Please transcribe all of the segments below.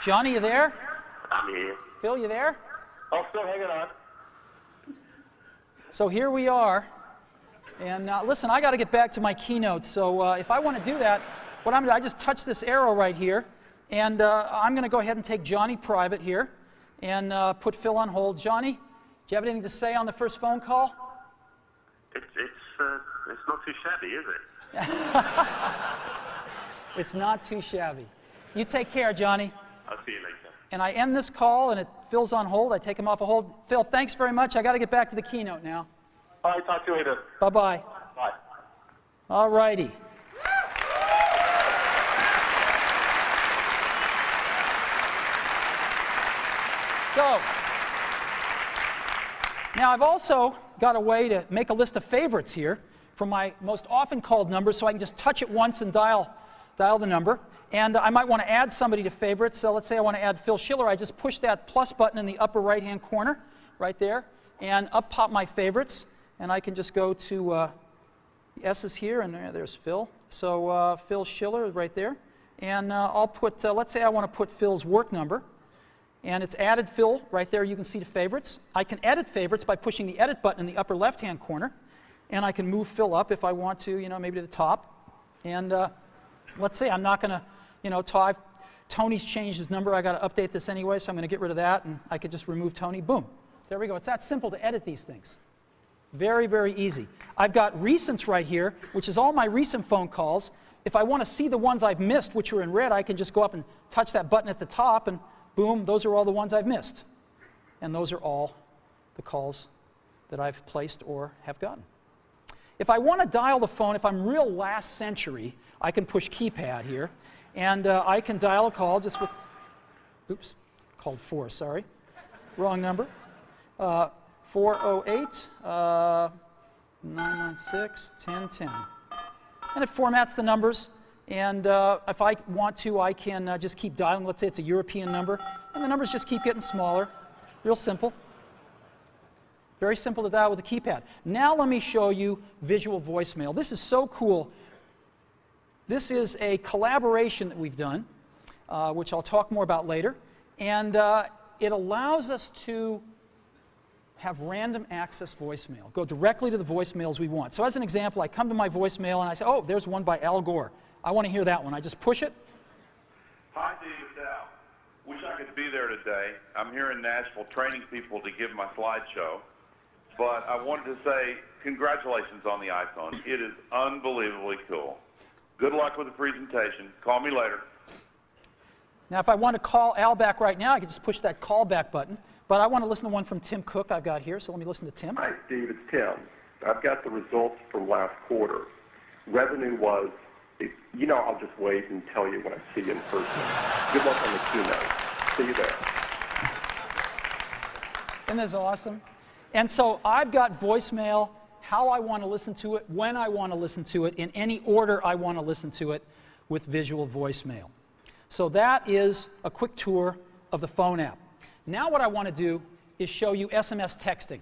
Johnny, you there? I'm here. Phil, you there? Oh, still hanging on. So here we are. And listen, I got to get back to my keynote. So if I want to do that, what I'm going to, I just touch this arrow right here. And I'm going to go ahead and take Johnny private here and put Phil on hold. Johnny, do you have anything to say on the first phone call? It's not too shabby, is it? It's not too shabby. You take care, Johnny. I'll see you later. And I end this call, and Phil's on hold. I take him off a hold. Phil, thanks very much. I got to get back to the keynote now. All right, talk to you later. Bye-bye. Bye. All righty. So, now I've also got a way to make a list of favorites here for my most often called numbers, so I can just touch it once and dial the number. And I might want to add somebody to favorites. So let's say I want to add Phil Schiller. I just push that plus button in the upper right-hand corner, right there, and up pop my favorites. And I can just go to the S's here, and there's Phil. So Phil Schiller right there. And I'll put, let's say I want to put Phil's work number. And it's added Phil right there. You can see the favorites. I can edit favorites by pushing the edit button in the upper left-hand corner. And I can move Phil up if I want to, you know, maybe to the top. And let's say I'm not going to, you know, Tony's changed his number. I got to update this anyway, so I'm going to get rid of that. And I could just remove Tony. Boom. There we go. It's that simple to edit these things. Very, very easy. I've got recents right here, which is all my recent phone calls. If I want to see the ones I've missed, which are in red, I can just go up and touch that button at the top, and boom, those are all the ones I've missed. And those are all the calls that I've placed or have gotten. If I want to dial the phone, if I'm real last century, I can push keypad here, and I can dial a call just with, oops, called 4, sorry, wrong number, 408 996 1010. And it formats the numbers, and if I want to, I can just keep dialing. Let's say it's a European number, and the numbers just keep getting smaller. Real simple. Very simple to dial with a keypad. Now let me show you visual voicemail. This is so cool. This is a collaboration that we've done, which I'll talk more about later. And it allows us to have random access voicemail, go directly to the voicemails we want. So as an example, I come to my voicemail and I say, oh, there's one by Al Gore. I want to hear that one. I just push it. Hi, David Al. Wish I could be there today. I'm here in Nashville training people to give my slideshow. But I wanted to say congratulations on the iPhone. It is unbelievably cool. Good luck with the presentation. Call me later. Now, if I want to call Al back right now, I can just push that call back button. But I want to listen to one from Tim Cook I've got here, so let me listen to Tim. Hi, Steve. It's Tim. I've got the results from last quarter. Revenue was, you know, I'll just wait and tell you when I see you in person. Good luck on the keynote. See you there. Isn't this awesome? And so I've got voicemail, how I want to listen to it, when I want to listen to it, in any order I want to listen to it with visual voicemail. So that is a quick tour of the phone app. Now what I want to do is show you SMS texting.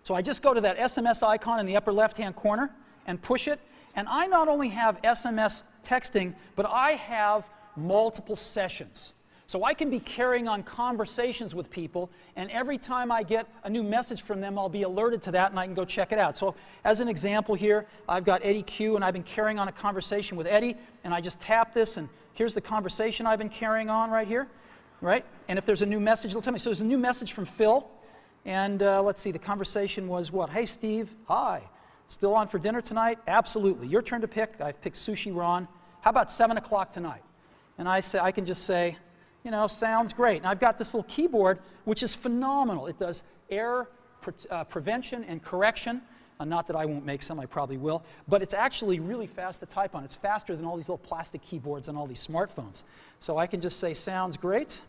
So I just go to that SMS icon in the upper left-hand corner and push it. And I not only have SMS texting, but I have multiple sessions. So I can be carrying on conversations with people, and every time I get a new message from them, I'll be alerted to that, and I can go check it out. So as an example here, I've got Eddie Q, and I've been carrying on a conversation with Eddie, and I just tap this, and here's the conversation I've been carrying on right here, right? And if there's a new message, it'll tell me. So there's a new message from Phil, and let's see, the conversation was what? Hey, Steve, hi. Still on for dinner tonight? Absolutely. Your turn to pick. I've picked Sushi Ron. How about 7 o'clock tonight? And I can just say, you know, sounds great. And I've got this little keyboard, which is phenomenal. It does error prevention and correction. Not that I won't make some, I probably will. But it's actually really fast to type on. It's faster than all these little plastic keyboards on all these smartphones. So I can just say, sounds great.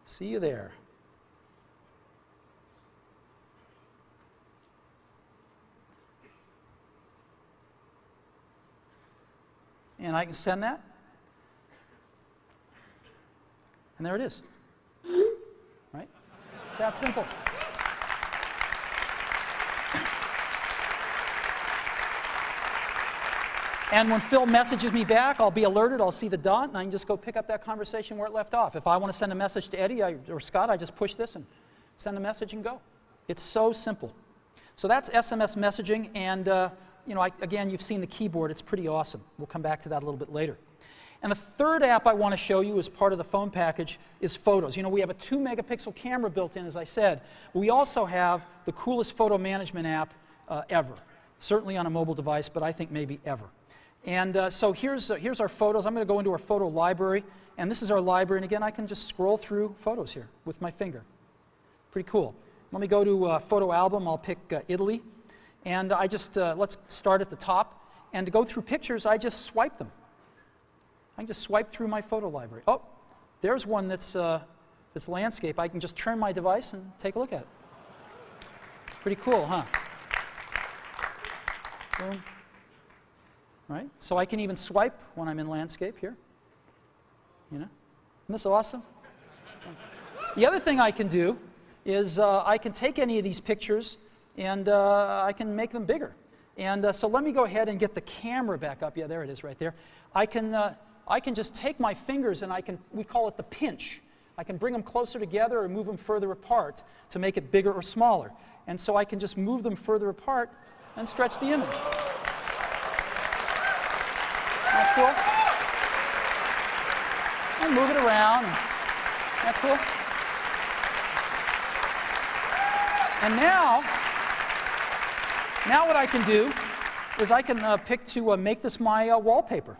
See you there. And I can send that. And there it is. Right? It's that simple. And when Phil messages me back, I'll be alerted, I'll see the dot, and I can just go pick up that conversation where it left off. If I want to send a message to Eddie or Scott, I just push this and send a message and go. It's so simple. So that's SMS messaging, and you know, again, you've seen the keyboard. It's pretty awesome. We'll come back to that a little bit later. And the third app I want to show you as part of the phone package is Photos. You know, we have a 2-megapixel camera built in, as I said. We also have the coolest photo management app ever, certainly on a mobile device, but I think maybe ever. And so here's our photos. I'm going to go into our photo library, and this is our library. And again, I can just scroll through photos here with my finger. Pretty cool. Let me go to photo album. I'll pick Italy, and I just let's start at the top. And to go through pictures, I just swipe them. I can just swipe through my photo library. Oh, there's one that's landscape. I can just turn my device and take a look at it. Pretty cool, huh? Boom. Right? So I can even swipe when I'm in landscape here. You know? Isn't this awesome? The other thing I can do is I can take any of these pictures and I can make them bigger. And so let me go ahead and get the camera back up. Yeah, there it is right there. I can just take my fingers and we call it the pinch. I can bring them closer together or move them further apart to make it bigger or smaller. And so I can just move them further apart and stretch the image. Isn't that cool? And move it around. Isn't that cool? And now what I can do is I can pick to make this my wallpaper.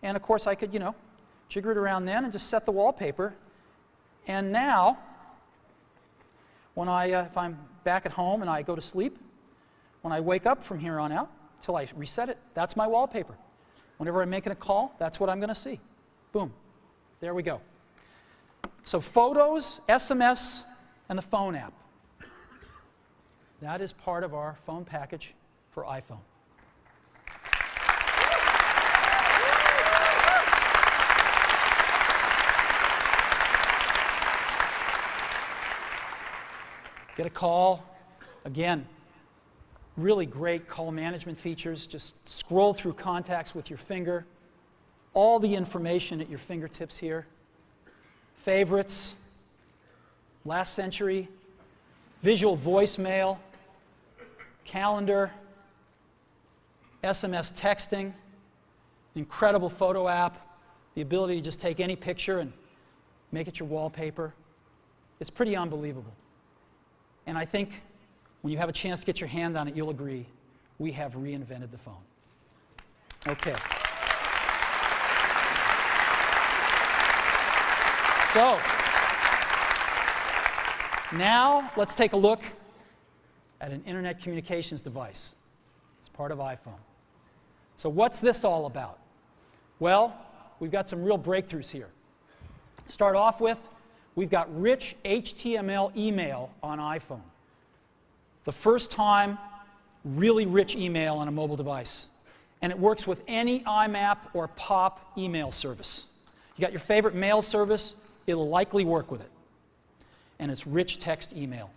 And of course I could, you know, jigger it around then and just set the wallpaper. And now, when if I'm back at home and I go to sleep, when I wake up from here on out, till I reset it, that's my wallpaper. Whenever I'm making a call, that's what I'm going to see. Boom. There we go. So Photos, SMS, and the phone app. That is part of our phone package for iPhone. Get a call. Again, really great call management features. Just scroll through contacts with your finger. All the information at your fingertips here. Favorites, last century, visual voicemail, calendar, SMS texting, incredible photo app, the ability to just take any picture and make it your wallpaper. It's pretty unbelievable. And I think when you have a chance to get your hand on it, you'll agree, we have reinvented the phone. Okay. So, now let's take a look at an internet communications device. It's part of iPhone. So what's this all about? Well, we've got some real breakthroughs here. Start off with, we've got rich HTML email on iPhone. The first time, really rich email on a mobile device. And it works with any IMAP or POP email service. You got your favorite mail service, it'll likely work with it. And it's rich text email.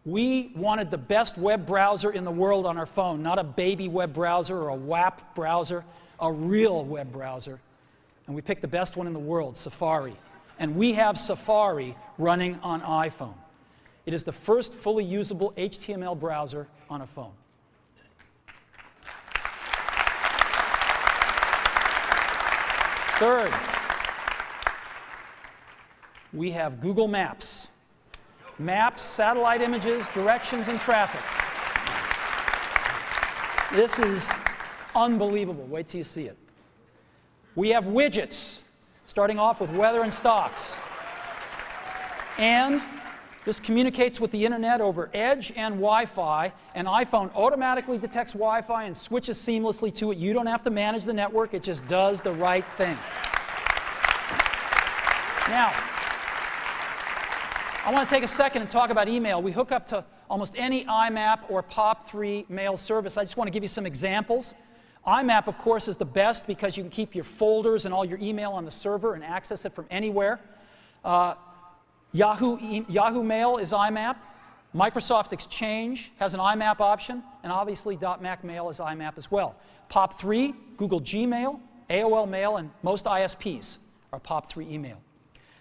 We wanted the best web browser in the world on our phone, not a baby web browser or a WAP browser, a real web browser. And we picked the best one in the world, Safari. And we have Safari running on iPhone. It is the first fully usable HTML browser on a phone. Third, we have Google Maps. Maps, satellite images, directions, and traffic. This is unbelievable. Wait till you see it. We have widgets, starting off with weather and stocks. And this communicates with the internet over Edge and Wi-Fi, and iPhone automatically detects Wi-Fi and switches seamlessly to it. You don't have to manage the network, it just does the right thing. Now, I want to take a second and talk about email. We hook up to almost any IMAP or POP3 mail service. I just want to give you some examples. IMAP, of course, is the best because you can keep your folders and all your email on the server and access it from anywhere. Yahoo Mail is IMAP. Microsoft Exchange has an IMAP option, and obviously .Mac Mail is IMAP as well. POP3, Google Gmail, AOL Mail, and most ISPs are POP3 email.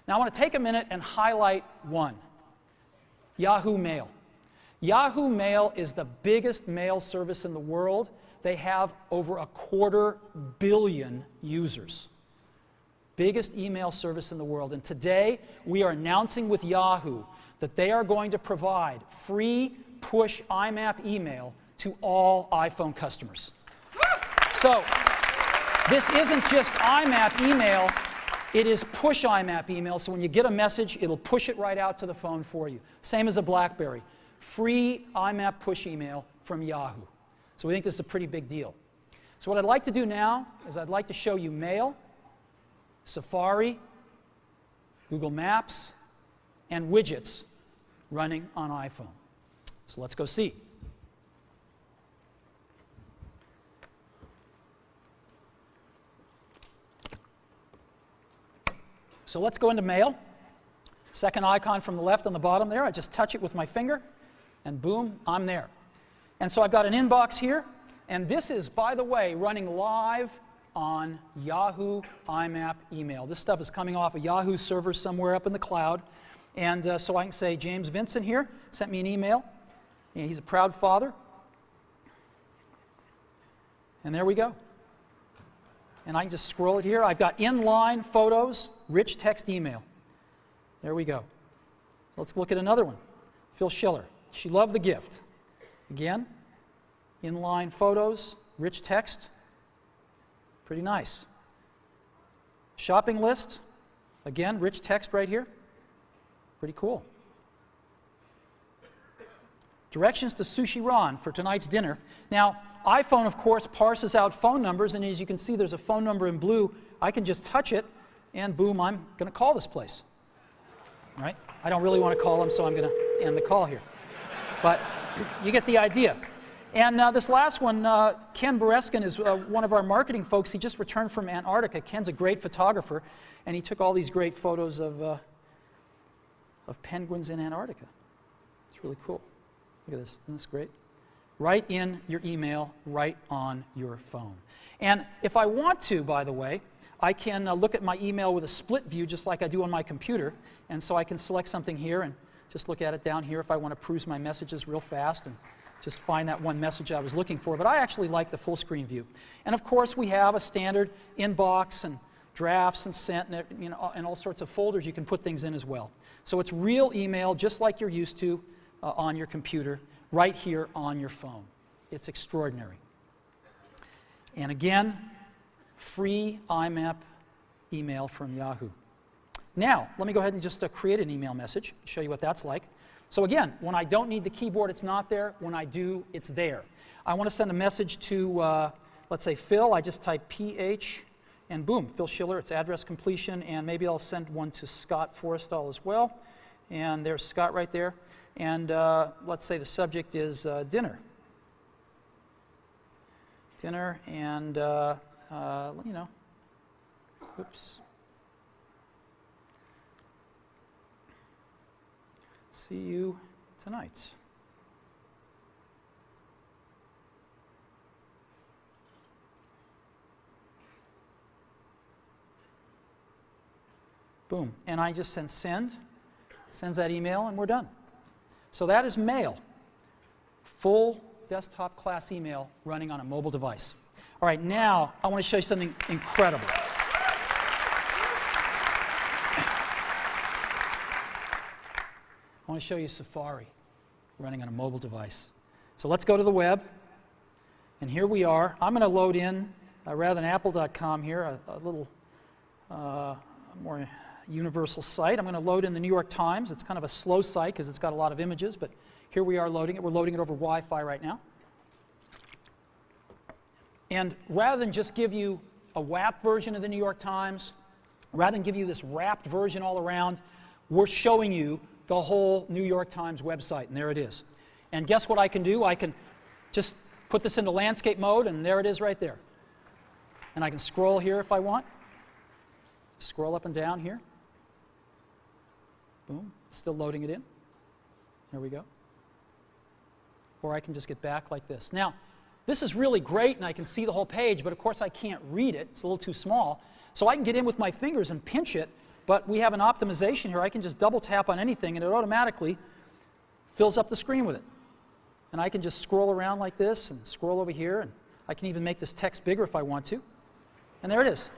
Now I want to take a minute and highlight one, Yahoo Mail. Yahoo Mail is the biggest mail service in the world. They have over 250 million users. Biggest email service in the world. And today we are announcing with Yahoo that they are going to provide free push IMAP email to all iPhone customers. So this isn't just IMAP email, it is push IMAP email. So when you get a message, it'll push it right out to the phone for you. Same as a BlackBerry. Free IMAP push email from Yahoo. So we think this is a pretty big deal. So what I'd like to do now is I'd like to show you Mail, Safari, Google Maps, and Widgets running on iPhone. So let's go see. So let's go into Mail. Second icon from the left on the bottom there. I just touch it with my finger, and boom, I'm there. And so I've got an inbox here, and this is, by the way, running live on Yahoo IMAP email. This stuff is coming off a Yahoo server somewhere up in the cloud. And so I can say, James Vincent here sent me an email. And he's a proud father. And there we go. And I can just scroll it here. I've got inline photos, rich text email. There we go. Let's look at another one. Phil Schiller. She loved the gift. Again, inline photos, rich text. Pretty nice. Shopping list. Again, rich text right here. Pretty cool. Directions to Sushi Ron for tonight's dinner. Now, iPhone, of course, parses out phone numbers, and as you can see, there's a phone number in blue. I can just touch it, and boom, I'm going to call this place. Right? I don't really want to call them, so I'm going to end the call here. But you get the idea. And this last one, Ken Bereskin is one of our marketing folks. He just returned from Antarctica. Ken's a great photographer, and he took all these great photos of penguins in Antarctica. It's really cool. Look at this. Isn't this great? Right in your email, right on your phone. And if I want to, by the way, I can look at my email with a split view just like I do on my computer. And so I can select something here and just look at it down here if I want to peruse my messages real fast and just find that one message I was looking for. But I actually like the full screen view. And of course, we have a standard inbox and drafts and sent and, and all sorts of folders you can put things in as well. So it's real email just like you're used to on your computer, right here on your phone. It's extraordinary. And again, free IMAP email from Yahoo. Now, let me go ahead and just create an email message, show you what that's like. So again, when I don't need the keyboard, it's not there. When I do, it's there. I want to send a message to, let's say, Phil. I just type PH, and boom, Phil Schiller, it's address completion, and maybe I'll send one to Scott Forrestal as well. And there's Scott right there. And let's say the subject is dinner. Dinner, and, oops. See you tonight. Boom. And I just sends that email, and we're done. So that is Mail. Full desktop class email running on a mobile device. All right, now I want to show you something incredible. I want to show you Safari running on a mobile device. So let's go to the web. And here we are. I'm going to load in, rather than apple.com here, a little more universal site. I'm going to load in the New York Times. It's kind of a slow site because it's got a lot of images, but here we are loading it. We're loading it over Wi-Fi right now. And rather than just give you a WAP version of the New York Times, rather than give you this wrapped version all around, we're showing you the whole New York Times website, and there it is. And guess what I can do? I can just put this into landscape mode, and there it is right there. And I can scroll here if I want. Scroll up and down here. Boom. Still loading it in. There we go. or I can just get back like this. Now, this is really great, and I can see the whole page, but of course I can't read it. It's a little too small. So I can get in with my fingers and pinch it, but we have an optimization here. I can just double tap on anything, and it automatically fills up the screen with it. And I can just scroll around like this and scroll over here, and I can even make this text bigger if I want to. And there it is.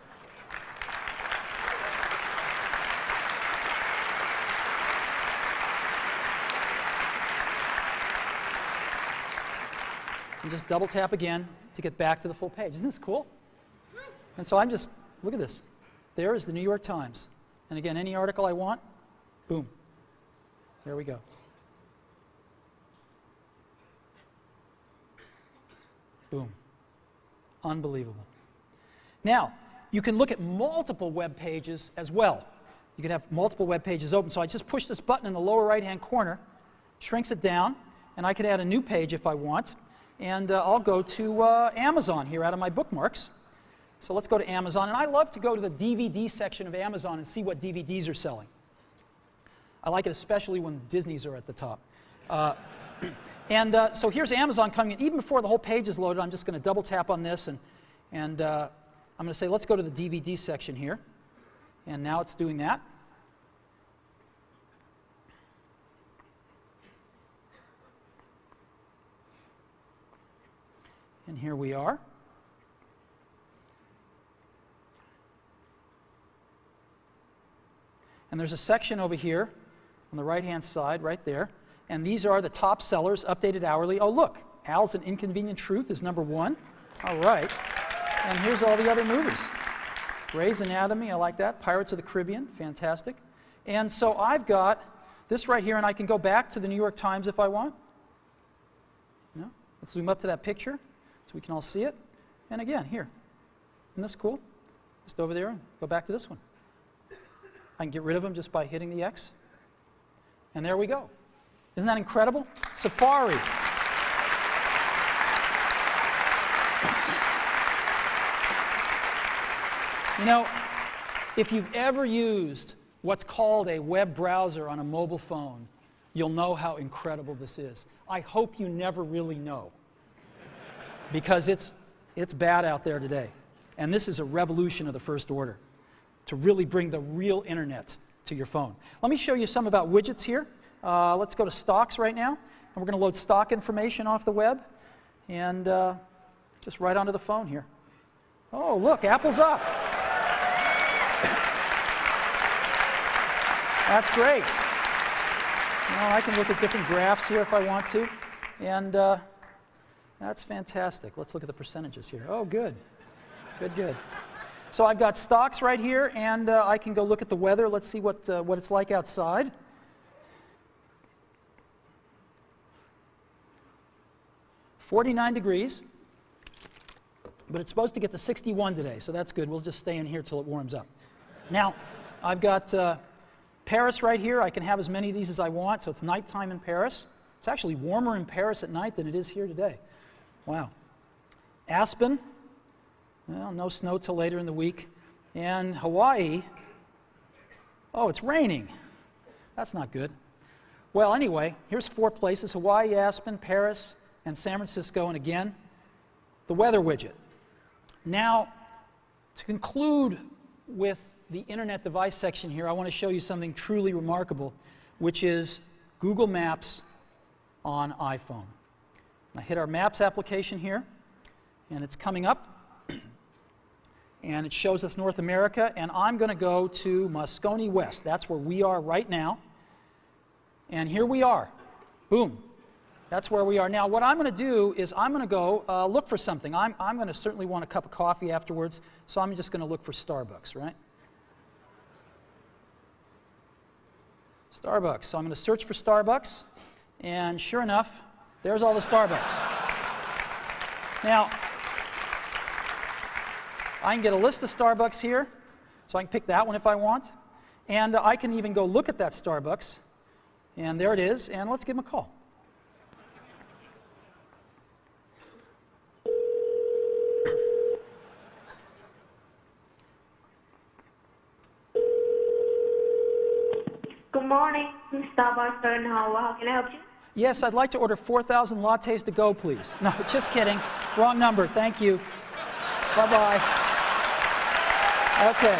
And just double tap again to get back to the full page. Isn't this cool? And so I'm just, look at this. There is the New York Times. And again, any article I want, boom. There we go. Boom. Unbelievable. Now, you can look at multiple web pages as well. You can have multiple web pages open. So I just push this button in the lower right-hand corner, shrinks it down, and I can add a new page if I want. And I'll go to Amazon here out of my bookmarks. So let's go to Amazon. And I love to go to the DVD section of Amazon and see what DVDs are selling. I like it especially when Disney's are at the top. So here's Amazon coming in. Even before the whole page is loaded, I'm just going to double tap on this. And I'm going to say, let's go to the DVD section here. And now it's doing that. And here we are. And there's a section over here on the right-hand side, right there. And these are the top sellers, updated hourly. Oh, look, Al's An Inconvenient Truth is #1. All right. And here's all the other movies. Grey's Anatomy, I like that. Pirates of the Caribbean, fantastic. And so I've got this right here, and I can go back to the New York Times if I want. You know, let's zoom up to that picture so we can all see it. And again, here. Isn't this cool? Just over there and go back to this one. I can get rid of them just by hitting the X. And there we go. Isn't that incredible? Safari. You know, if you've ever used what's called a web browser on a mobile phone, you'll know how incredible this is. I hope you never really know, because it's bad out there today. And this is a revolution of the first order, to really bring the real internet to your phone. Let me show you some about widgets here. Let's go to stocks right now. And we're going to load stock information off the web. And just right onto the phone here. Oh, look, Apple's up. That's great. Now I can look at different graphs here if I want to. And that's fantastic. Let's look at the percentages here. Oh, good. Good, good. So I've got stocks right here, and I can go look at the weather. Let's see what it's like outside. "49 degrees, but it's supposed to get to 61 today, so that's good. We'll just stay in here till it warms up. Now, I've got Paris right here. I can have as many of these as I want, so it's nighttime in Paris. It's actually warmer in Paris at night than it is here today. Wow. Aspen. Well, no snow till later in the week. And Hawaii, oh, it's raining. That's not good. Well, anyway, here's 4 places: Hawaii, Aspen, Paris, and San Francisco. And again, the weather widget. Now, to conclude with the Internet device section here, I want to show you something truly remarkable, which is Google Maps on iPhone. I hit our Maps application here, and it's coming up. And it shows us North America, and I'm going to go to Moscone West. That's where we are right now. And here we are. Boom. That's where we are. Now, what I'm going to do is I'm going to go look for something. I'm going to certainly want a cup of coffee afterwards, so I'm just going to look for Starbucks, right? Starbucks. So I'm going to search for Starbucks, and sure enough, there's all the Starbucks. Now, I can get a list of Starbucks here, so I can pick that one if I want. And I can even go look at that Starbucks. And there it is, and let's give them a call. Good morning, Starbucks. How can I help you? Yes, I'd like to order 4,000 lattes to go, please. No, just kidding. Wrong number. Thank you. Bye-bye. Okay.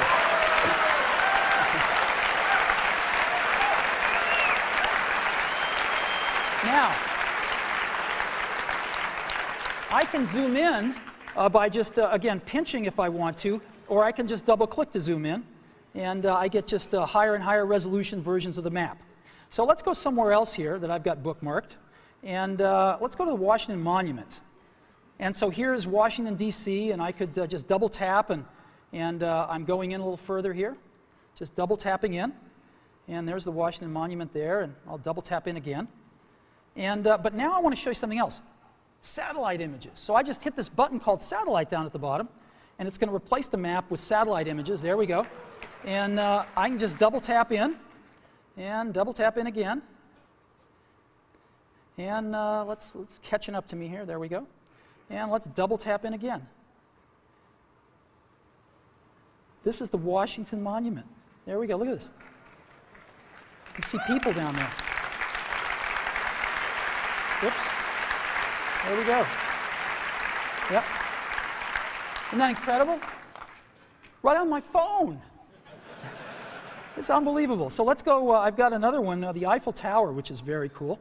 Now, I can zoom in by just, again, pinching if I want to, or I can just double-click to zoom in, and I get just higher and higher resolution versions of the map. So let's go somewhere else here that I've got bookmarked, and let's go to the Washington Monument. And so here is Washington, D.C., and I could just double-tap, and I'm going in a little further here, just double-tapping in, and there's the Washington Monument there, and I'll double-tap in again. And, but now I want to show you something else. Satellite images. So I just hit this button called Satellite down at the bottom, and it's going to replace the map with satellite images. There we go. And I can just double-tap in, and double-tap in again. And let's catching up to me here. There we go. And let's double-tap in again. This is the Washington Monument. There we go. Look at this. You see people down there. Whoops. There we go. Yep. Isn't that incredible? Right on my phone. It's unbelievable. So let's go. I've got another one, the Eiffel Tower, which is very cool.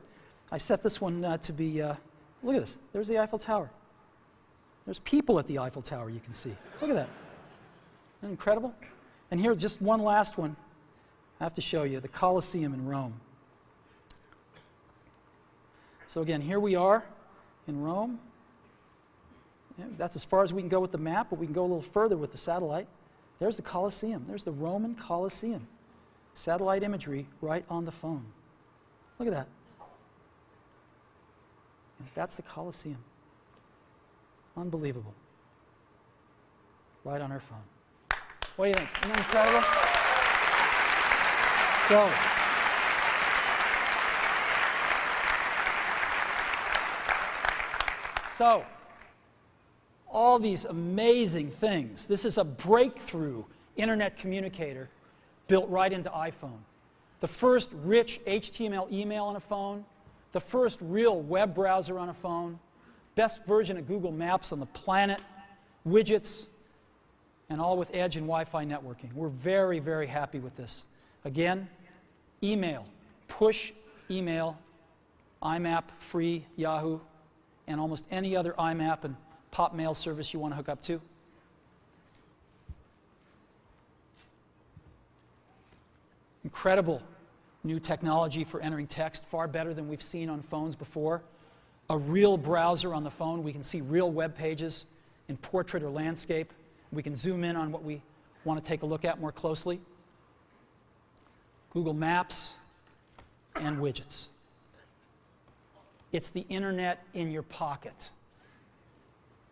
I set this one to be, look at this. There's the Eiffel Tower. There's people at the Eiffel Tower, you can see. Look at that. Isn't that incredible? And here, just one last one. I have to show you, the Colosseum in Rome. So again, here we are in Rome. Yeah, that's as far as we can go with the map, but we can go a little further with the satellite. There's the Colosseum. There's the Roman Colosseum. Satellite imagery right on the phone. Look at that. That's the Colosseum. Unbelievable. Right on our phone. What do you think? Isn't that incredible? So, all these amazing things. This is a breakthrough internet communicator built right into iPhone. The first rich HTML email on a phone, the first real web browser on a phone, best version of Google Maps on the planet, widgets, and all with Edge and Wi-Fi networking. We're very, very happy with this. Again, email, push email, IMAP, free, Yahoo, and almost any other IMAP and pop mail service you want to hook up to. Incredible new technology for entering text, far better than we've seen on phones before. A real browser on the phone. We can see real web pages in portrait or landscape. We can zoom in on what we want to take a look at more closely. Google Maps and widgets. It's the internet in your pocket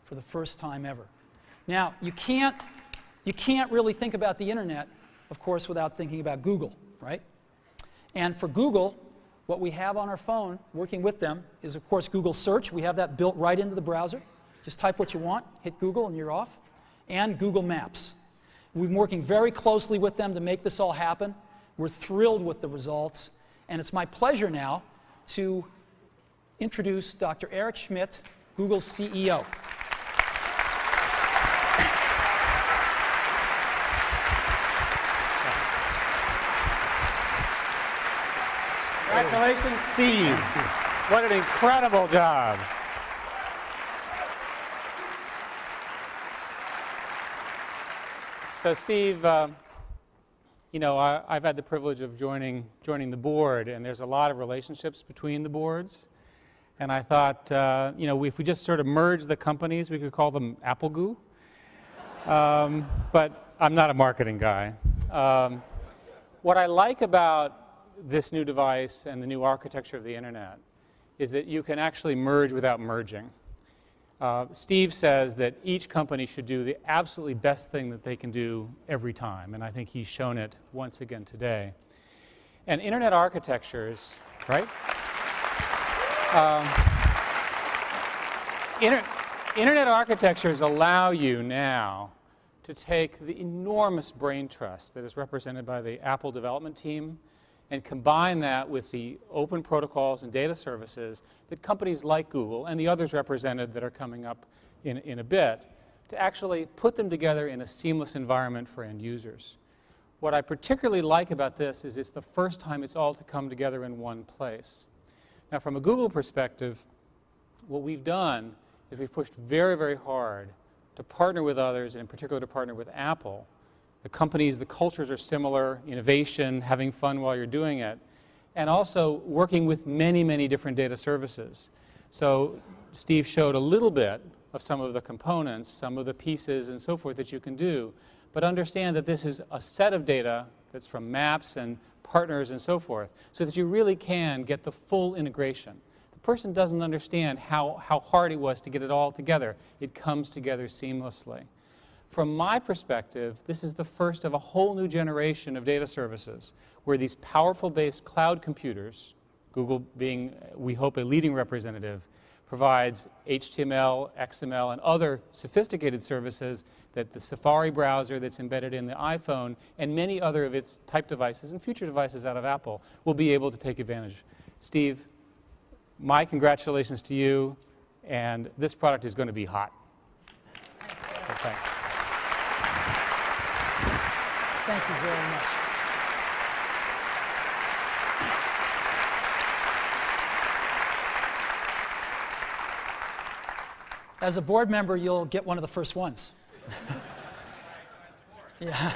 for the first time ever. Now, you can't really think about the internet, of course, without thinking about Google, right? And for Google, what we have on our phone, working with them, is, of course, Google Search. We have that built right into the browser. Just type what you want, hit Google, and you're off. And Google Maps. We've been working very closely with them to make this all happen. We're thrilled with the results. And it's my pleasure now to introduce Dr. Eric Schmidt, Google's CEO. Congratulations, Steve. What an incredible job. So, Steve, you know, I've had the privilege of joining the board, and there's a lot of relationships between the boards. And I thought, you know, if we just sort of merge the companies, we could call them Apple Goo. But I'm not a marketing guy. What I like about this new device and the new architecture of the internet is that you can actually merge without merging. Steve says that each company should do the absolutely best thing that they can do every time, and I think he's shown it once again today. And internet architectures, right? Internet architectures allow you now to take the enormous brain trust that is represented by the Apple development team and combine that with the open protocols and data services that companies like Google and the others represented that are coming up in a bit, to actually put them together in a seamless environment for end users. What I particularly like about this is it's the first time it's all to come together in one place. Now, from a Google perspective, what we've done is we've pushed very, very hard to partner with others, and in particular to partner with Apple. The companies, the cultures are similar, innovation, having fun while you're doing it, and also working with many, many different data services. So Steve showed a little bit of some of the components, some of the pieces and so forth that you can do, but understand that this is a set of data that's from maps and partners and so forth, so that you really can get the full integration. The person doesn't understand how hard it was to get it all together. It comes together seamlessly. From my perspective, this is the first of a whole new generation of data services where these powerful-based cloud computers, Google being, we hope, a leading representative, provides HTML, XML, and other sophisticated services that the Safari browser that's embedded in the iPhone and many other of its type devices and future devices out of Apple will be able to take advantage. Steve, my congratulations to you, and this product is going to be hot. So thanks. Thank you very much. As a board member, you'll get one of the first ones. Yeah.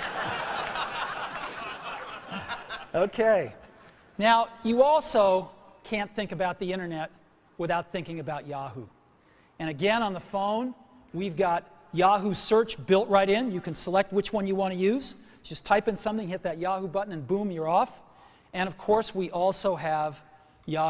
Okay. Now, you also can't think about the internet without thinking about Yahoo. And again, on the phone, we've got Yahoo Search built right in. You can select which one you want to use. Just type in something, hit that Yahoo button, and boom, you're off. And of course, we also have Yahoo